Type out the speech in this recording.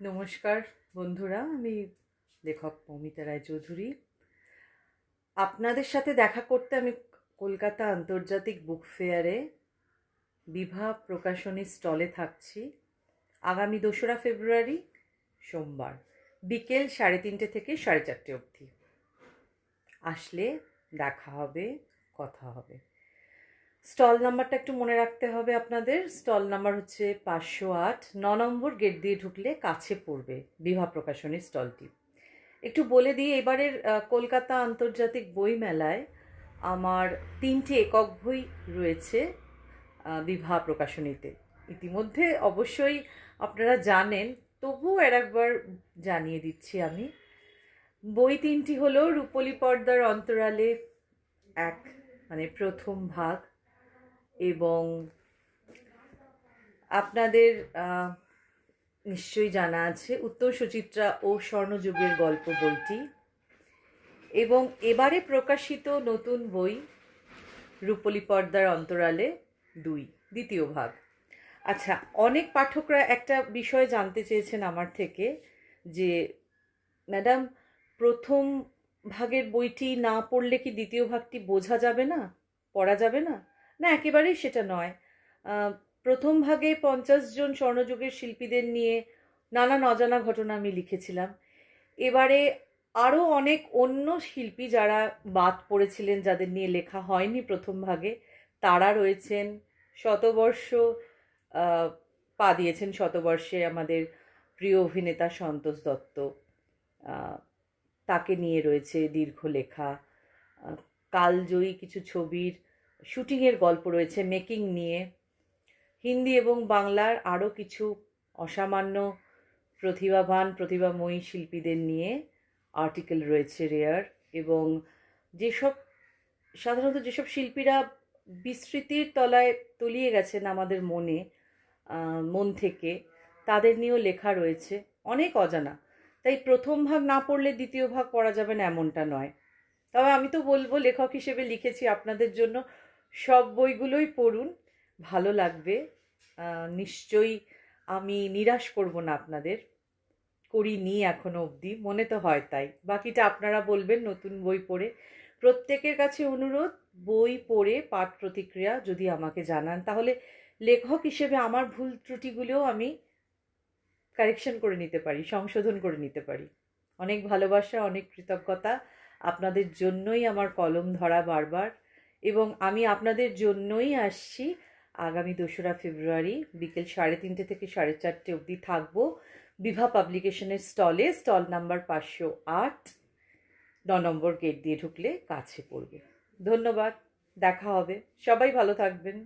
নমস্কার বন্ধুরা, আমি লেখক মৌমিতা রায়চৌধুরী। আপনাদের সাথে দেখা করতে আমি কলকাতা আন্তর্জাতিক বুক ফেয়ারে বিভা প্রকাশনীর স্টলে থাকছি। আগামী 2রা ফেব্রুয়ারি সোমবার বিকেল 3:30 থেকে 4:30 অবধি আসলে দেখা হবে, কথা হবে। স্টল নাম্বারটা একটু মনে রাখতে হবে আপনাদের। স্টল নাম্বার হচ্ছে 508, 9 নম্বর গেট দিয়ে ঢুকলে কাছে পড়বে বিভা প্রকাশনীর স্টলটি। একটু বলে দিই, এবারের কলকাতা আন্তর্জাতিক বই মেলায় আমার 3টে একক বই রয়েছে বিভা প্রকাশনীতে। ইতিমধ্যে অবশ্যই আপনারা জানেন, তবুও একবার জানিয়ে দিচ্ছি আমি। বই 3টি হলো রূপলী পর্দার অন্তরালে এক, মানে প্রথম ভাগ, এবং আপনাদের নিশ্চয়ই জানা আছে উত্তর সুচিত্রা ও স্বর্ণযুগের গল্প বইটি, এবং এবারে প্রকাশিত নতুন বই রূপলী পর্দার অন্তরালে 2, দ্বিতীয় ভাগ। আচ্ছা, অনেক পাঠকরা একটা বিষয় জানতে চেয়েছেন আমার থেকে, যে ম্যাডাম, প্রথম ভাগের বইটি না পড়লে কি দ্বিতীয় ভাগটি বোঝা যাবে না, পড়া যাবে না? না, একেবারেই সেটা নয়। প্রথম ভাগে 50 জন স্বর্ণযুগের শিল্পীদের নিয়ে নানান অজানা ঘটনা আমি লিখেছিলাম। এবারে আরও অনেক অন্য শিল্পী যারা বাদ পড়েছিলেন, যাদের নিয়ে লেখা হয়নি প্রথম ভাগে, তারা রয়েছেন। শতবর্ষ পা দিয়েছেন, শতবর্ষে আমাদের প্রিয় অভিনেতা সন্তোষ দত্ত, তাকে নিয়ে রয়েছে দীর্ঘ লেখা। কালজয়ী কিছু ছবির শুটিংয়ের গল্প রয়েছে, মেকিং নিয়ে। হিন্দি এবং বাংলার আরও কিছু অসামান্য প্রতিভাময়ী শিল্পীদের নিয়ে আর্টিকেল রয়েছে রেয়ার। এবং সাধারণত যেসব শিল্পীরা বিস্মৃতির তলায় তলিয়ে গেছেন আমাদের মন থেকে, তাদের নিয়েও লেখা রয়েছে, অনেক অজানা। তাই প্রথম ভাগ না পড়লে দ্বিতীয় ভাগ পড়া যাবে না এমনটা নয়। তবে আমি তো বলবো, লেখক হিসেবে লিখেছি আপনাদের জন্য, সব বইগুলোই পড়ুন, ভালো লাগবে নিশ্চয়ই। আমি নিরাশ করব না আপনাদের, করিনি এখনো অবধি, মনে তো হয় তাই। বাকিটা আপনারা বলবেন নতুন বই পড়ে। প্রত্যেকের কাছে অনুরোধ, বই পড়ে পাঠ প্রতিক্রিয়া যদি আমাকে জানান, তাহলে লেখক হিসেবে আমার ভুল ত্রুটিগুলোও আমি কারেকশন করে নিতে পারি, সংশোধন করে নিতে পারি। অনেক ভালোবাসা, অনেক কৃতজ্ঞতা। আপনাদের জন্যই আমার কলম ধরা বারবার, এবং আমি আপনাদের জন্যই আসছি। আগামী 2রা ফেব্রুয়ারি বিকেল 3:30 থেকে 4:30 অবধি থাকবো বিভা পাবলিকেশনের স্টলে। স্টল নাম্বার 508, 9 নম্বর গেট দিয়ে ঢুকলে কাছে পড়বে। ধন্যবাদ, দেখা হবে। সবাই ভালো থাকবেন।